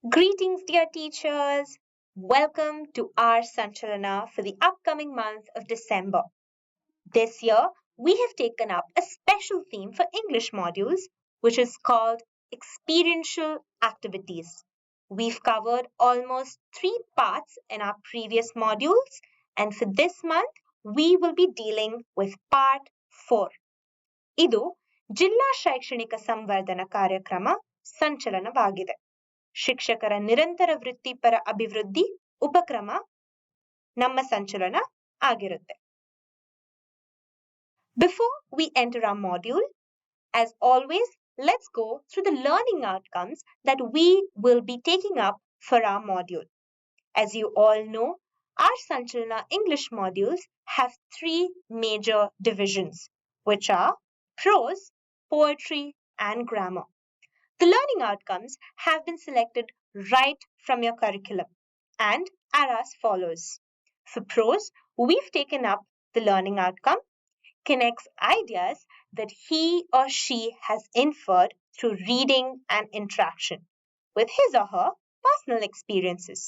Greetings, dear teachers. Welcome to our Sanchalana for the upcoming month of December. This year, we have taken up a special theme for English modules, which is called Experiential Activities. We've covered almost 3 parts in our previous modules, and for this month, we will be dealing with part 4. ಇದು ಜಿಲ್ಲಾ ಶೈಕ್ಷಣಿಕ ಸಂವರ್ಧನ ಕಾರ್ಯಕ್ರಮ ಸಂಚಲನವಾಗಿದೆ. ಶಿಕ್ಷಕರ ನಿರಂತರ ವೃತ್ತಿಪರ ಅಭಿವೃದ್ಧಿ ಉಪಕ್ರಮ ನಮ್ಮ ಸಂಚಲನ ಆಗಿರುತ್ತೆ. Before we enter our module, as always, let's go through the learning outcomes that we will be taking up for our module. As you all know, our Sanchalana English modules have 3 major divisions, which are prose, poetry, and grammar. The learning outcomes have been selected right from your curriculum and are as follows. For prose, we've taken up the learning outcome connects ideas that he or she has inferred through reading and interaction with his or her personal experiences.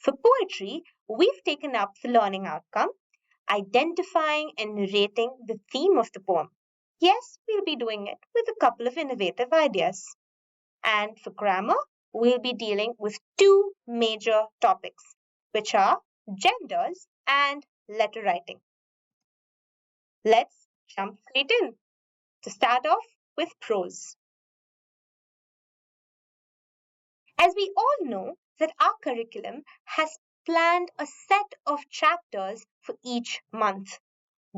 For poetry, we've taken up the learning outcome identifying and narrating the theme of the poem. Yes, we'll be doing it with a couple of innovative ideas. And for grammar, we'll be dealing with 2 major topics, which are genders and letter writing. Let's jump straight in. To start off with prose. As we all know that our curriculum has planned a set of chapters for each month.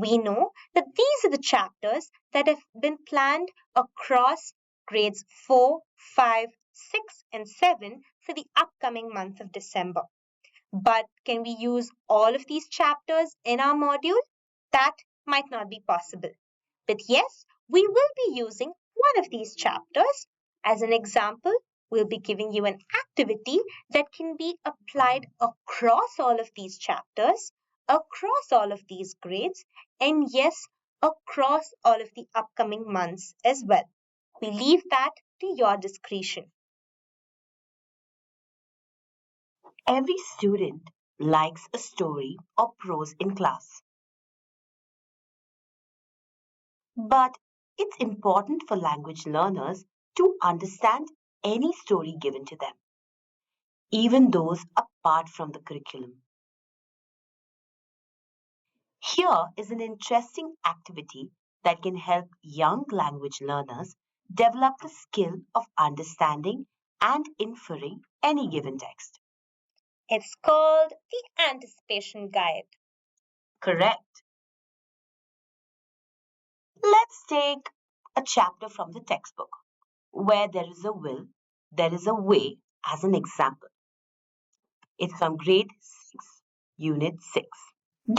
We know that these are the chapters that have been planned across grades 4, 5, 6, and 7 for the upcoming month of December. But can we use all of these chapters in our module? That might not be possible. But yes, we will be using one of these chapters. As an example, we'll be giving you an activity that can be applied across all of these chapters, across all of these grades, and yes, across all of the upcoming months as well. We leave that to your discretion. Every student likes a story or prose in class. But it's important for language learners to understand any story given to them, even those apart from the curriculum. Here is an interesting activity that can help young language learners develop the skill of understanding and inferring any given text. It's called the Anticipation Guide. Correct. Let's take a chapter from the textbook. Where there is a will, there is a way as an example. It's from grade 6, unit 6.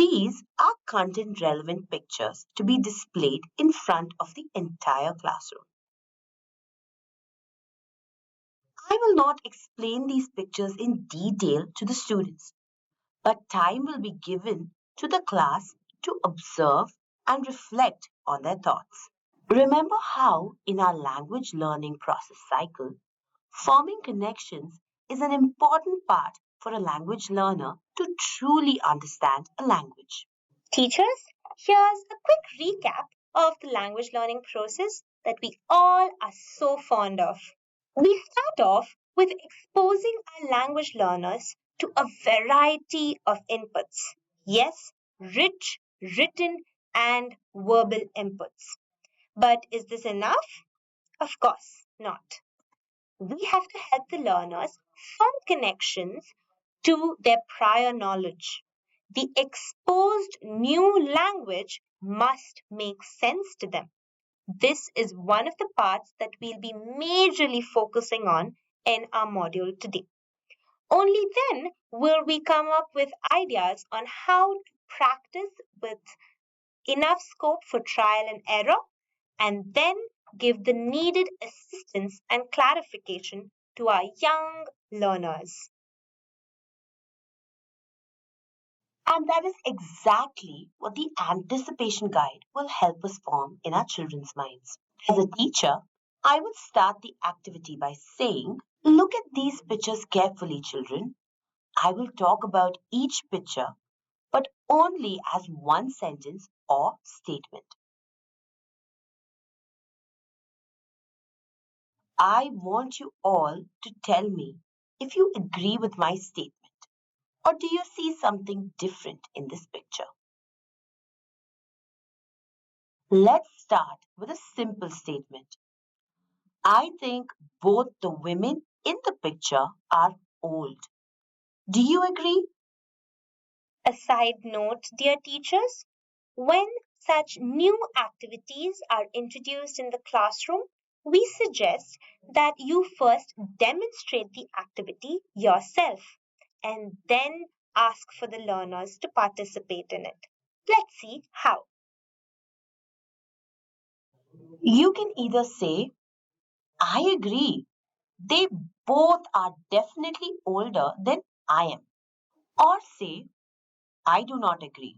These are content relevant pictures to be displayed in front of the entire classroom. I will not explain these pictures in detail to the students, but time will be given to the class to observe and reflect on their thoughts. Remember how in our language learning process cycle, forming connections is an important part for a language learner to truly understand a language. Teachers, here's a quick recap of the language learning process that we all are so fond of. We start off with exposing our language learners to a variety of inputs. Yes, rich, written, and verbal inputs. But is this enough? Of course not. We have to help the learners form connections to their prior knowledge. The exposed new language must make sense to them. This is one of the parts that we'll be majorly focusing on in our module today. Only then will we come up with ideas on how to practice with enough scope for trial and error, and then give the needed assistance and clarification to our young learners. And that is exactly what the anticipation guide will help us form in our children's minds. As a teacher, I would start the activity by saying, look at these pictures carefully, children. I will talk about each picture, but only as one sentence or statement. I want you all to tell me if you agree with my statement or do you see something different in this picture? Let's start with a simple statement. I think both the women in the picture are old. Do you agree? A side note, dear teachers, when such new activities are introduced in the classroom, we suggest that you first demonstrate the activity yourself and then ask for the learners to participate in it. Let's see how. You can either say, I agree, they both are definitely older than I am, or say, I do not agree.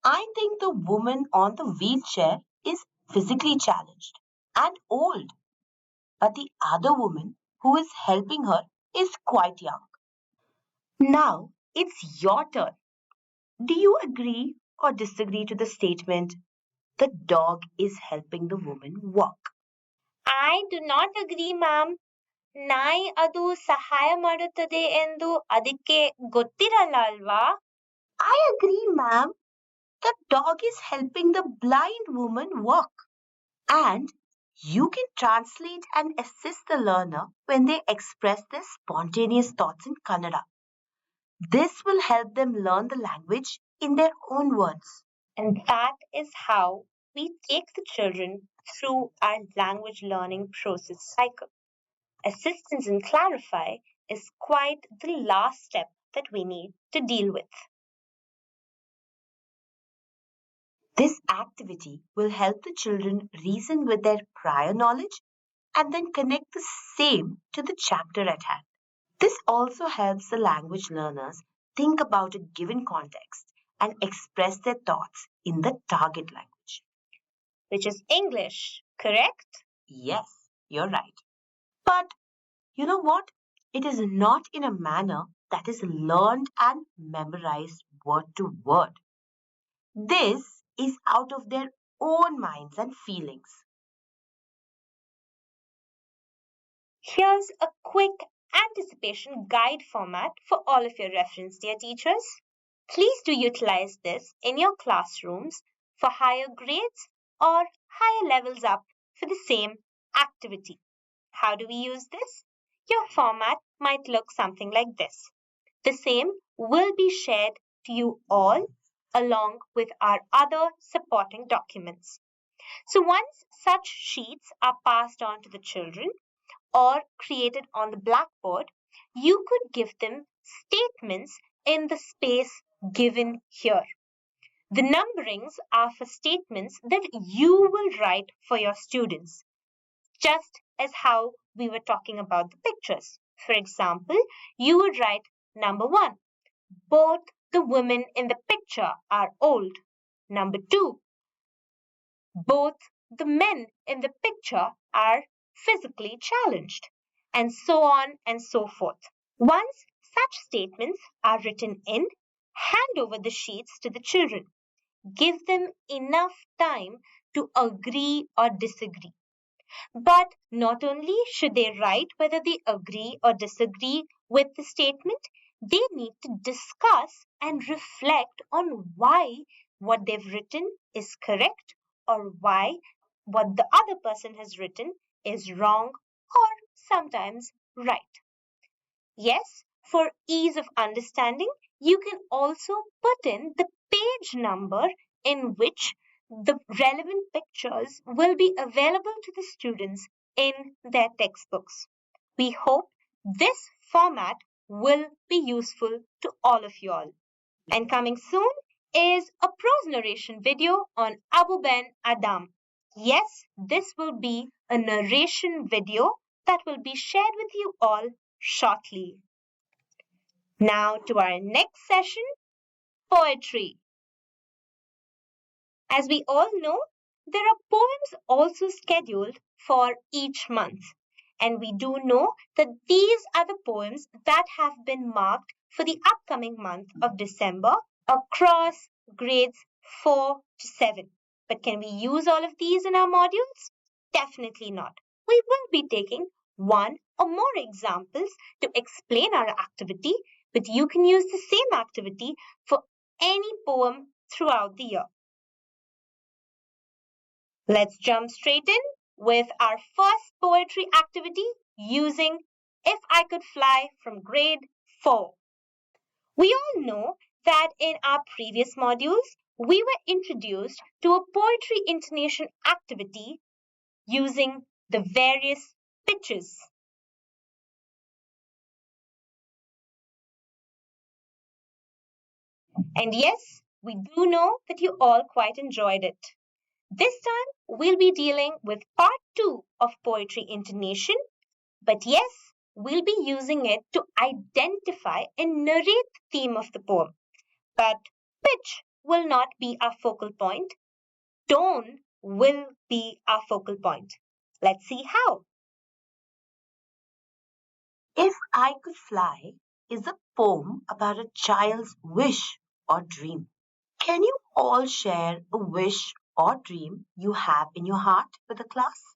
I think the woman on the wheelchair is physically challenged and old, but the other woman who is helping her is quite young. Now it's your turn. Do you agree or disagree to the statement, the dog is helping the woman walk? I do not agree, ma'am. ನಾಯಿ ಅದು ಸಹಾಯ ಮಾಡುತ್ತದೆ ಎಂದು ಅದಕ್ಕೆ ಗೊತ್ತಿರಲ್ಲ ಅಲ್ವಾ? I agree, ma'am. The dog is helping the blind woman walk. And you can translate and assist the learner when they express their spontaneous thoughts in Kannada. This will help them learn the language in their own words. And that is how we take the children through our language learning process cycle. Assistance in clarify is quite the last step that we need to deal with. This activity will help the children reason with their prior knowledge and then connect the same to the chapter at hand. This also helps the language learners think about a given context and express their thoughts in the target language. Which is English, correct? Yes, you're right. But you know what? It is not in a manner that is learned and memorized word to word. This is out of their own minds and feelings. Here's a quick anticipation guide format for all of your reference, dear teachers. Please do utilize this in your classrooms for higher grades or higher levels up for the same activity. How do we use this? Your format might look something like this. The same will be shared to you all along with our other supporting documents. So once such sheets are passed on to the children or created on the blackboard, you could give them statements in the space given here. The numberings are for statements that you will write for your students, just as how we were talking about the pictures. For example, you would write number 1, both the women in the picture are old. Number 2, both the men in the picture are physically challenged, and so on and so forth. Once such statements are written in, hand over the sheets to the children. Give them enough time to agree or disagree. But not only should they write whether they agree or disagree with the statement, they need to discuss and reflect on why what they've written is correct or why what the other person has written is wrong or sometimes right. Yes, for ease of understanding, you can also put in the page number in which the relevant pictures will be available to the students in their textbooks. We hope this format will be useful to all of you all. And coming soon is a prose narration video on Abu Ben Adam. Yes, this will be a narration video that will be shared with you all shortly. Now to our next session, poetry. As we all know, there are poems also scheduled for each month. And we do know that these are the poems that have been marked for the upcoming month of December across grades 4 to 7. But can we use all of these in our modules? Definitely not. We will be taking one or more examples to explain our activity, but you can use the same activity for any poem throughout the year. Let's jump straight in with our first poetry activity using If I Could Fly from grade 4. We all know that in our previous modules, we were introduced to a poetry intonation activity using the various pitches. And yes, we do know that you all quite enjoyed it. This time, we'll be dealing with part 2 of poetry intonation, but yes, we'll be using it to identify and narrate the theme of the poem. But pitch will not be our focal point, tone will be our focal point. Let's see how. If I Could Fly is a poem about a child's wish or dream. Can you all share a wish or dream you have in your heart with the class?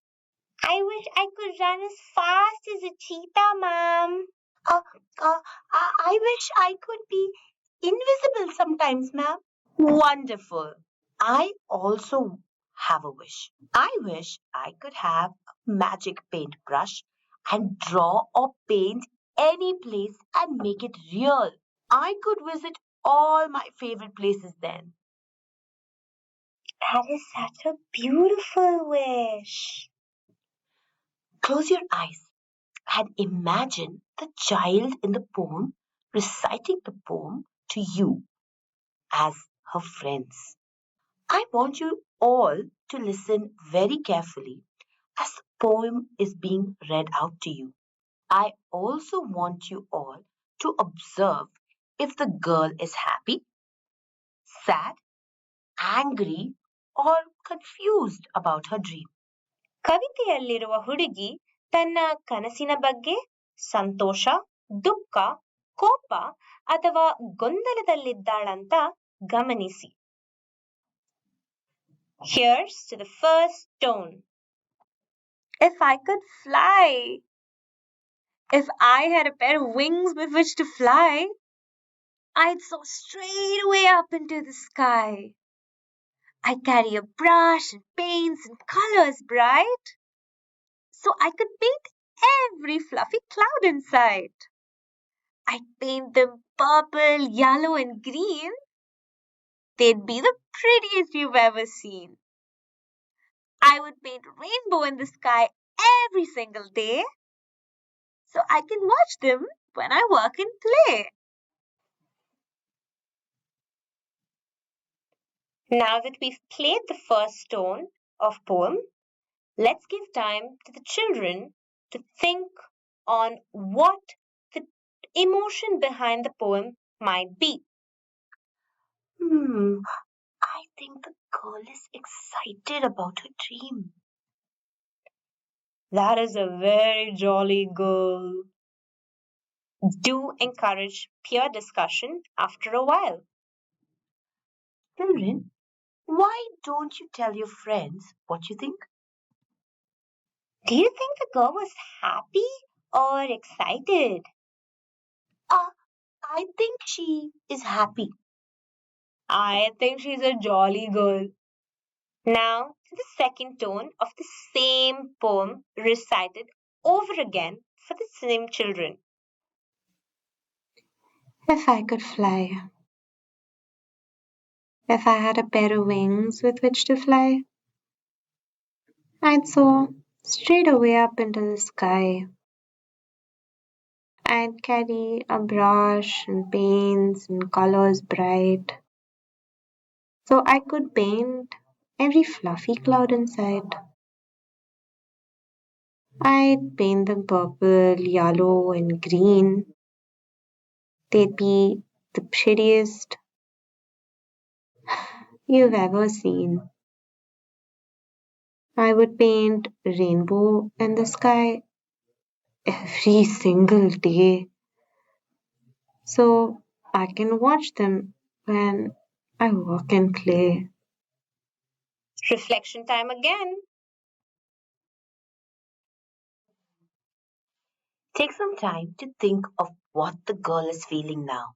I wish I could run as fast as a cheetah, ma'am. Uh, I wish I could be invisible sometimes, ma'am. Wonderful. I also have a wish. I wish I could have a magic paintbrush and draw or paint any place and make it real. I could visit all my favorite places then. That is such a beautiful wish. Close your eyes and imagine the child in the poem reciting the poem to you as her friends. I want you all to listen very carefully as the poem is being read out to you. I also want you all to observe if the girl is happy, sad, angry, or confused about her dream. ಕವಿತೆಯಲ್ಲಿರುವ ಹುಡುಗಿ ತನ್ನ ಕನಸಿನ ಬಗ್ಗೆ ಸಂತೋಷ, ದುಃಖ, ಕೋಪ ಅಥವಾ ಗೊಂದಲದಲ್ಲಿದ್ದಾಳಂತ ಗಮನಿಸಿ. Here's to the first tone. If I could fly, if I had a pair of wings with which to fly, I'd soar straight away up into the sky. I'd carry a brush and paints and colors bright, so I could paint every fluffy cloud in sight. I'd paint them purple, yellow, and green. They'd be the prettiest you've ever seen. I would paint a rainbow in the sky every single day so I can watch them when I work and play. Now that we've played the first tone of poem, let's give time to the children to think on what the emotion behind the poem might be. I think the girl is excited about her dream. That is a very jolly girl. Do encourage peer discussion after a while. Children, why don't you tell your friends what you think? Do you think the girl was happy or excited? Uh, I think she is happy. I think she's a jolly girl. Now to the second tone of the same poem recited over again for the same children. If I could fly, if I had a pair of wings with which to fly, I'd soar straight away up into the sky. I'd carry a brush and paints and colors bright, so I could paint every fluffy cloud in sight. I'd paint them purple, yellow, and green. They'd be the prettiest you've ever seen. I would paint rainbow in the sky every single day so I can watch them when I work and play. Reflection time again. Take some time to think of what the girl is feeling now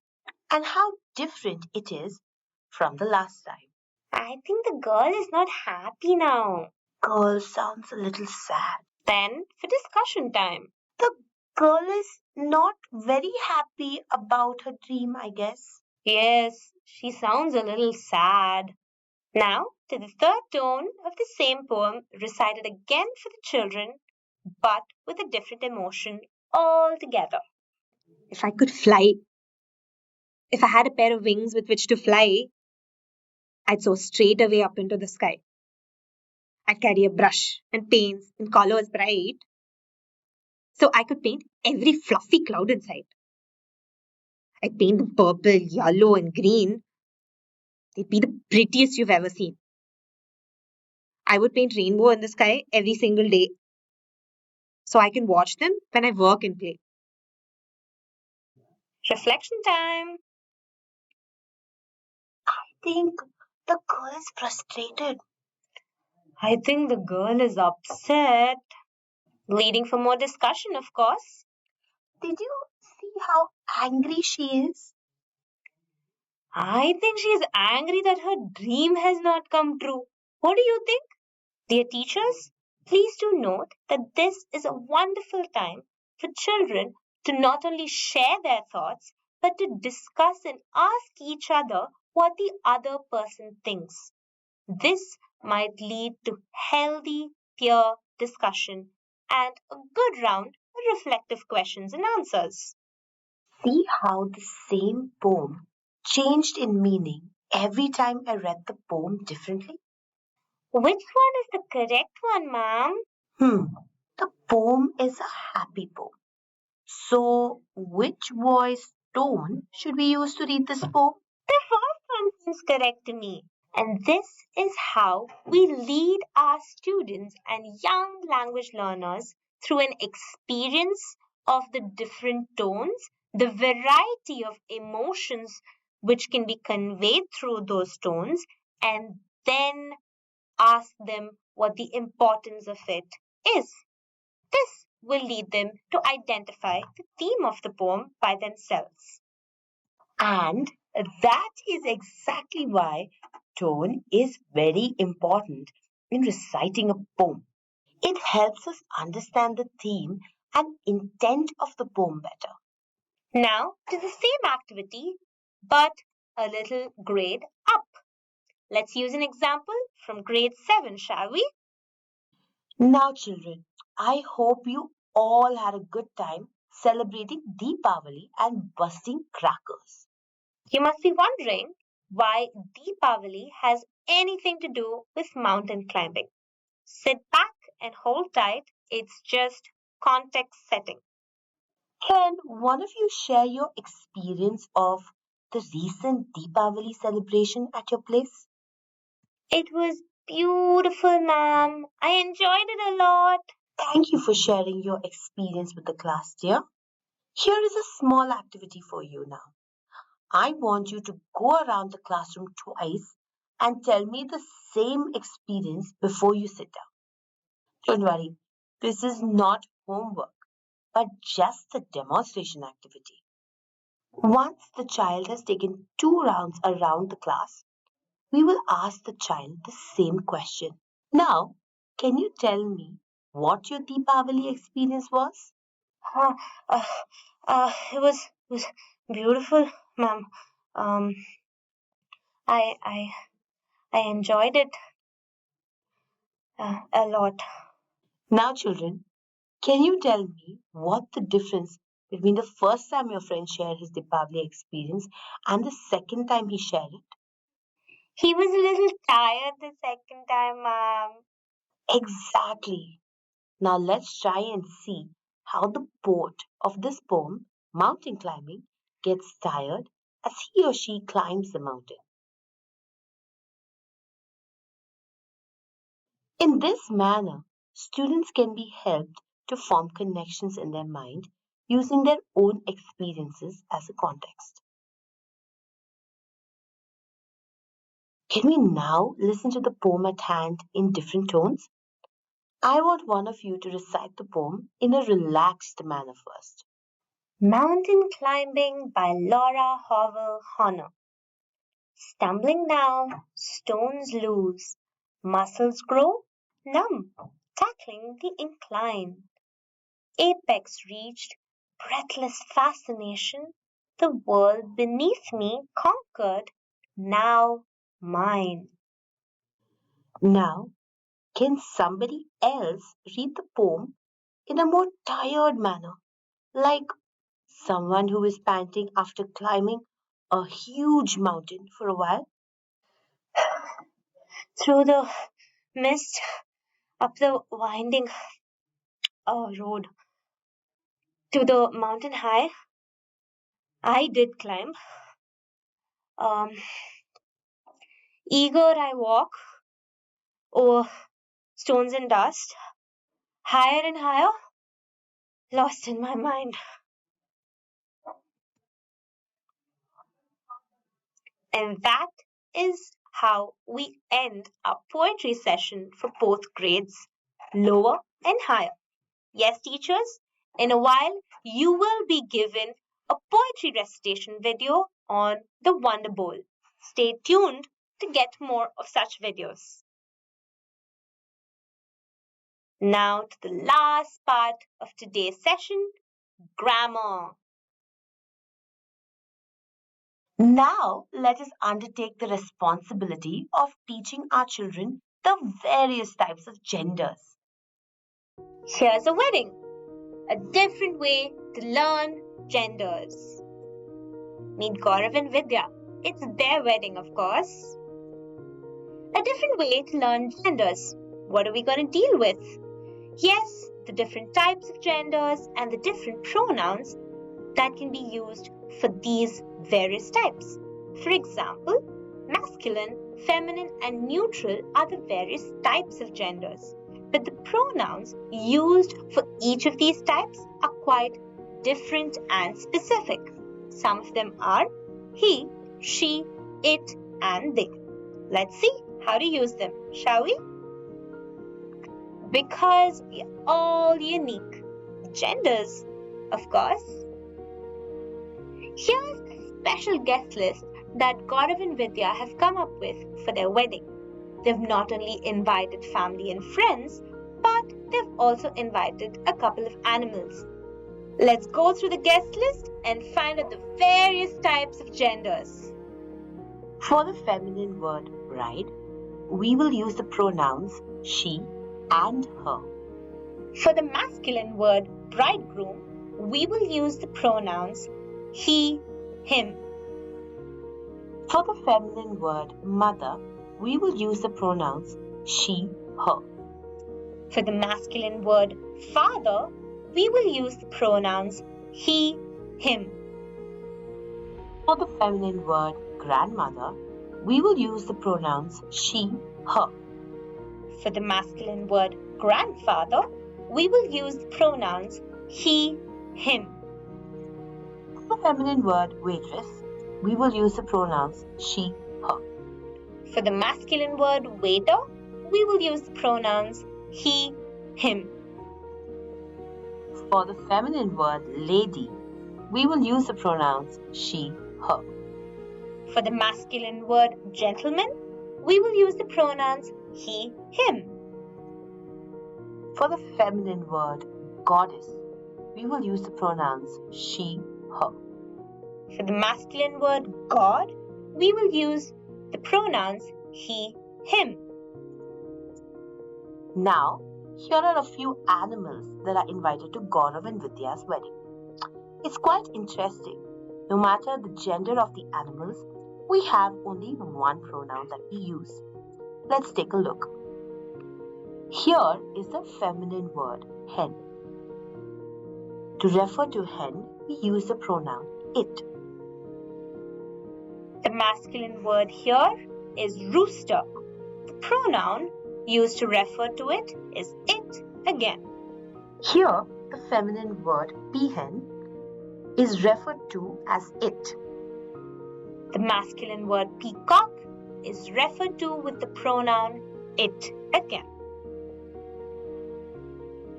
and how different it is from the last time. I think the girl is not happy now. Girl sounds a little sad. Then for discussion time. The girl is not very happy about her dream, I guess. Yes, she sounds a little sad. Now to the third tone of the same poem recited again for the children, but with a different emotion altogether. If I could fly, if I had a pair of wings with which to fly, I'd soar straight away up into the sky. I'd carry a brush and paints in colors bright, so I could paint every fluffy cloud in sight. I'd paint them purple, yellow, and green. They'd be the prettiest you've ever seen. I would paint rainbow in the sky every single day, so I can watch them when I work and play. Reflection time. Think the girl is frustrated. I think the girl is upset. Leading for more discussion, of course. Did you see how angry she is? I think she is angry that her dream has not come true. What do you think? Dear teachers, please do note that this is a wonderful time for children to not only share their thoughts, but to discuss and ask each other what the other person thinks. This might lead to healthy peer discussion and a good round of reflective questions and answers. See how the same poem changed in meaning every time I read the poem differently? Which one is the correct one, ma'am? Hmm, the poem is a happy poem. So, which voice tone should we use to read this poem? The first one seems correct to me. And this is how we lead our students and young language learners through an experience of the different tones, the variety of emotions which can be conveyed through those tones, and then ask them what the importance of it is. This will lead them to identify the theme of the poem by themselves. And that is exactly why tone is very important in reciting a poem. It helps us understand the theme and intent of the poem better. Now to the same activity, but a little grade up. Let's use an example from grade 7, shall we? Now, children, I hope you all had a good time celebrating Deepavali and busting crackers. You must be wondering why Deepavali has anything to do with mountain climbing. Sit back and hold tight, it's just context setting. Can one of you share your experience of the recent Deepavali celebration at your place? It was beautiful, ma'am. I enjoyed it a lot. Thank you for sharing your experience with the class, dear. Here is a small activity for you now. I want you to go around the classroom twice and tell me the same experience before you sit down. Don't worry, this is not homework, but just a demonstration activity. Once the child has taken 2 rounds around the class, we will ask the child the same question. Now, can you tell me what your Deepavali experience was? Uh, uh, it was beautiful, ma'am. Um, I I I enjoyed it a lot. Now, children, can you tell me what the difference between the first time your friend shared his Deepavali experience and the second time he shared it? He was a little tired the second time, ma'am. Exactly. Now let's try and see how the poet of this poem, Mountain Climbing, gets tired as he or she climbs the mountain. In this manner, students can be helped to form connections in their mind using their own experiences as a context. Can we now listen to the poem at hand in different tones? I want one of you to recite the poem in a relaxed manner first. Mountain Climbing by Laura Howell Honor. Stumbling down, stones loose, muscles grow numb, tackling the incline. Apex reached, breathless fascination, the world beneath me conquered, now mine. Now, can somebody else read the poem in a more tired manner, like someone who is panting after climbing a huge mountain for a while? Through the mist, up the winding road to the mountain high, I did climb. Um, Eager I walk over stones and dust, higher and higher, lost in my mind. And that is how we end our poetry session for both grades, lower and higher. Yes, teachers, in a while you will be given a poetry recitation video on the Wonder Bowl. Stay tuned to get more of such videos. Now to the last part of today's session, grammar. Now, let us undertake the responsibility of teaching our children the various types of genders. Here's a wedding, a different way to learn genders. Meet Gaurav and Vidya. It's their wedding, of course. A different way to learn genders. What are we going to deal with? Yes, the different types of genders and the different pronouns that can be used for these various types. For example, masculine, feminine, and neutral are the various types of genders. But the pronouns used for each of these types are quite different and specific. Some of them are he, she, it, and they. Let's see how to use them, shall we? Because we are all unique. Genders, of course. Here's a special guest list that Gaurav and Vidya have come up with for their wedding. They've not only invited family and friends, but they've also invited a couple of animals. Let's go through the guest list and find out the various types of genders. For the feminine word bride, we will use the pronouns she and her. For the masculine word bridegroom, we will use the pronouns he, him. For the feminine word mother, we will use the pronouns she, her. For the masculine word father, we will use the pronouns he, him. For the feminine word grandmother, we will use the pronouns she, her. For the masculine word grandfather, we will use the pronouns he, him. For the feminine word waitress, we will use the pronouns she, her. For the masculine word waiter, we will use the pronouns he, him. For the feminine word lady, we will use the pronouns she, her. For the masculine word gentleman, we will use the pronouns he, him. For the feminine word goddess, we will use the pronouns she, her. For the masculine word God, we will use the pronouns he, him. Now, here are a few animals that are invited to Gaurav and Vidya's wedding. It's quite interesting. No matter the gender of the animals, we have only one pronoun that we use. Let's take a look. Here is the feminine word hen. To refer to hen, we use the pronoun it. The masculine word here is rooster. The pronoun used to refer to it is it again. Here, the feminine word peahen is referred to as it. The masculine word peacock is referred to with the pronoun it again.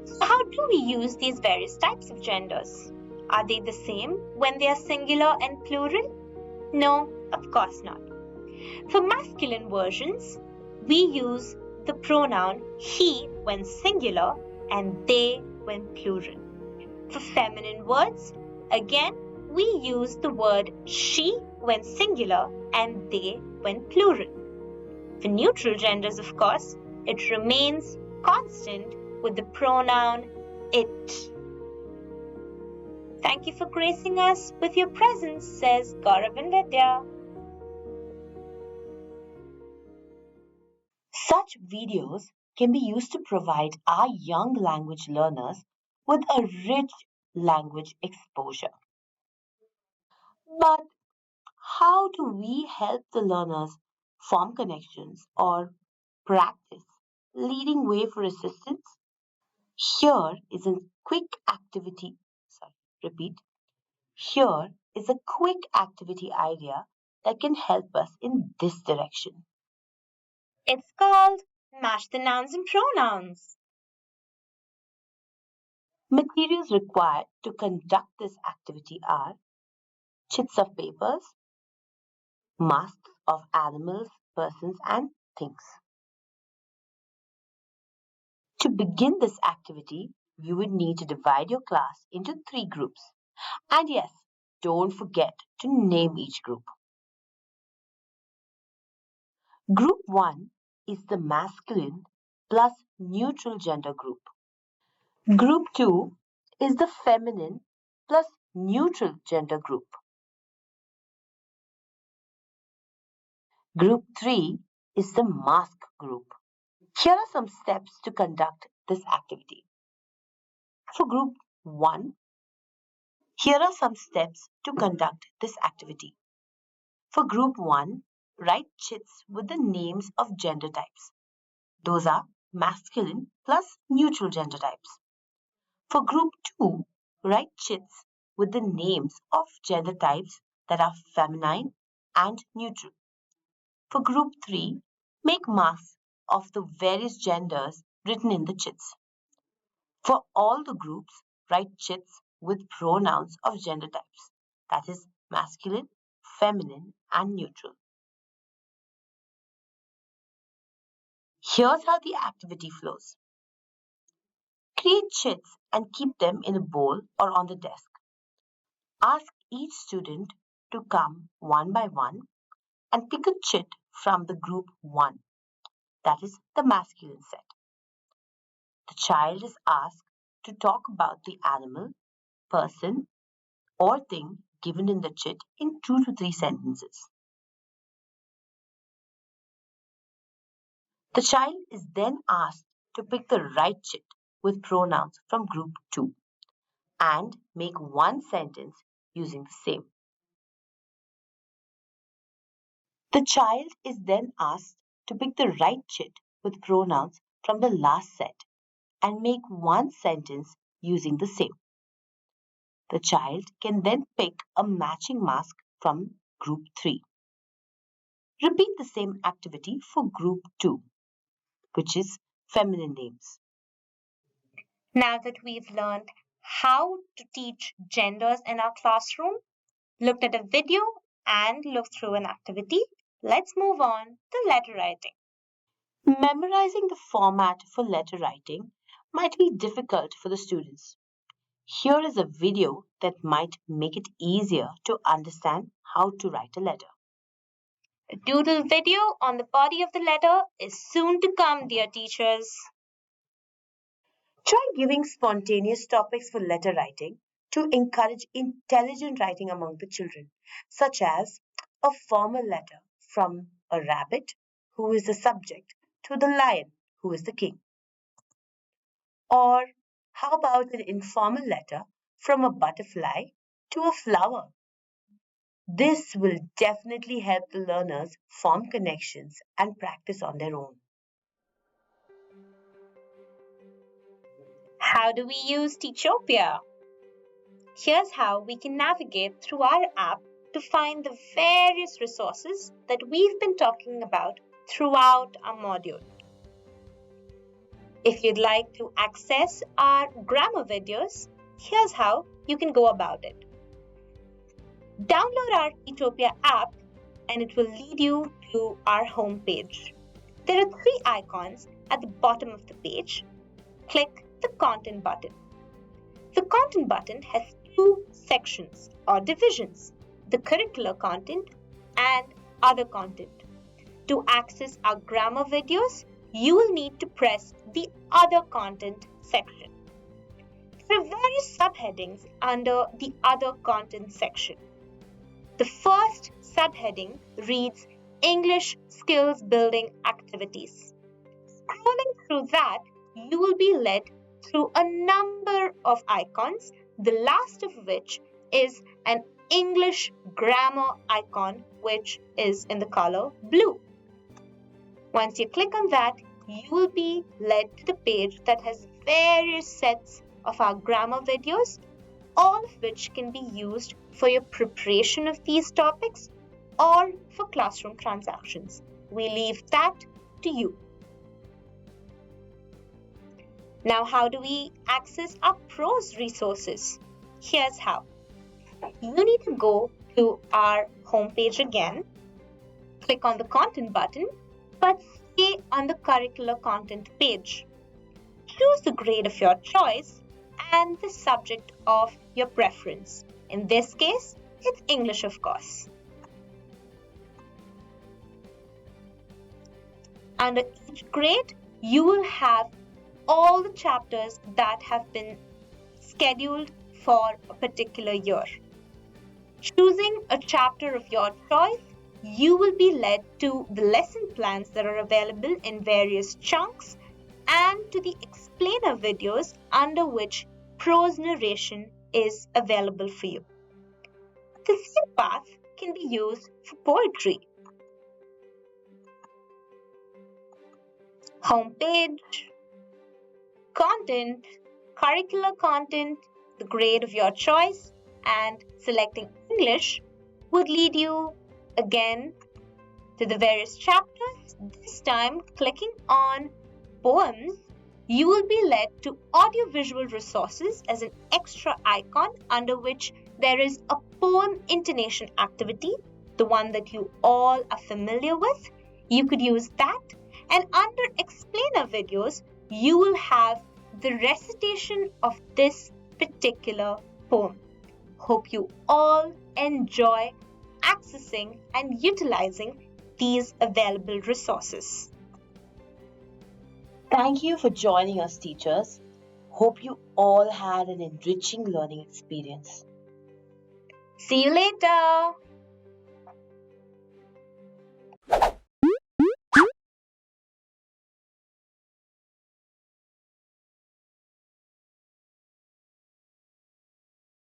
So, how do we use these various types of genders? Are they the same when they are singular and plural? No, of course not. For masculine versions, we use the pronoun he when singular and they when plural. For feminine words, again, we use the word she when singular and they when plural. For neutral genders, of course, it remains constant with the pronoun it. Thank you for gracing us with your presence, says Gaurav and Vidya. Such videos can be used to provide our young language learners with a rich language exposure. But how do we help the learners form connections or practice leading way for assistance? Here is a quick activity. Sorry, repeat. Here is a quick activity idea that can help us in this direction. It's called Match the Nouns and Pronouns. Materials required to conduct this activity are chits of papers, masks of animals, persons, and things. To begin this activity, you would need to divide your class into three groups. And yes, don't forget to name each group. Group 1 is the masculine plus neutral gender group. Group 2 is the feminine plus neutral gender group. Group 3 is the mask group. Here are some steps to conduct this activity. For group 1, here are some steps to conduct this activity. For group 1, write chits with the names of gender types. Those are masculine plus neutral gender types. For group 2, write chits with the names of gender types that are feminine and neutral. For group 3, make masks of the various genders written in the chits. For all the groups, write chits with pronouns of gender types, that is, masculine, feminine, and neutral. Here's how the activity flows. Create chits and keep them in a bowl or on the desk. Ask each student to come one by one and pick a chit from the group 1, that is the masculine set. The child is asked to talk about the animal, person, or thing given in the chit in 2 to 3 sentences. The child is then asked to pick the right chit with pronouns from group 2 and make one sentence using the same. The child is then asked to pick the right chit with pronouns from the last set and make one sentence using the same. The child can then pick a matching mask from group 3. Repeat the same activity for group 2, which is feminine names. Now that we've learned how to teach genders in our classroom, looked at a video, and looked through an activity, let's move on to letter writing. Memorizing the format for letter writing might be difficult for the students. Here is a video that might make it easier to understand how to write a letter. The doodle video on the body of the letter is soon to come, dear teachers. Try giving spontaneous topics for letter writing to encourage intelligent writing among the children, such as a formal letter from a rabbit, who is the subject, to the lion, who is the king. Or how about an informal letter from a butterfly to a flower? This will definitely help the learners form connections and practice on their own. How do we use Teachopia? Here's how we can navigate through our app to find the various resources that we've been talking about throughout our module. If you'd like to access our grammar videos, here's how you can go about it. Download our Teachopia app and it will lead you to our home page. There are 3 icons at the bottom of the page. Click the Content button. The Content button has 2 sections or divisions, the curricular content and other content. To access our grammar videos, you will need to press the Other Content section. There are various subheadings under the Other Content section. The first subheading reads English Skills Building Activities. Scrolling through that, you will be led through a number of icons, the last of which is an English grammar icon, which is in the color blue. Once you click on that, you will be led to the page that has various sets of our grammar videos, all of which can be used for your preparation of these topics or for classroom transactions. We leave that to you. Now, how do we access our Prose resources? Here's how. You need to go to our homepage again, click on the Content button, but stay on the Curricular Content page. Choose the grade of your choice and the subject of your preference. In this case, it's English, of course. Under each grade, you will have all the chapters that have been scheduled for a particular year. Choosing a chapter of your choice, you will be led to the lesson plans that are available in various chunks and to the explainer videos under which prose narration is available for you. The same path can be used for poetry. Homepage, content, curricular content, the grade of your choice, and selecting English would lead you again to the various chapters. This time, clicking on poems, you will be led to audiovisual resources as an extra icon under which there is a poem intonation activity, the one that you all are familiar with. You could use that. And under explainer videos, you will have the recitation of this particular poem. Hope you all enjoy accessing and utilizing these available resources. Thank you for joining us, teachers. Hope you all had an enriching learning experience. See you later.